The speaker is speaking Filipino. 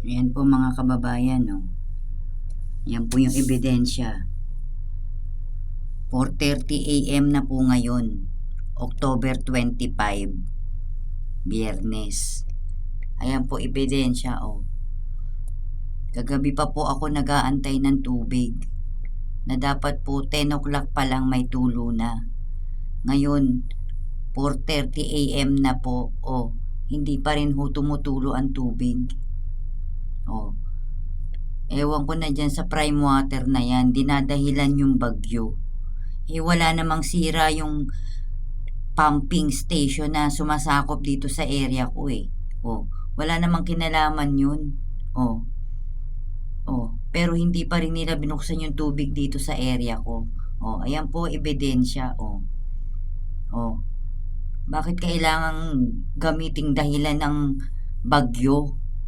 Ayan po mga kababayan, no? Yan po yung ebidensya. 4:30 AM na po ngayon, October 25, Biyernes. Ayan po ebidensya, oh. Kagabi pa po ako nag-aantay ng tubig na dapat po 10 o'clock pa lang may tulo na. Ngayon, 4:30 AM na po, oh, hindi pa rin ho tumutulo ang tubig. Oh, ewan ko na dyan sa prime water na yan, dinadahilan yung bagyo. Wala namang sira yung pumping station na sumasakop dito sa area ko eh. Oh, wala namang kinalaman yun. Oh, oh, pero hindi pa rin nila binuksan yung tubig dito sa area ko. Oh, ayan po ebidensya. Oh, oh, bakit kailangang gamiting dahilan ng bagyo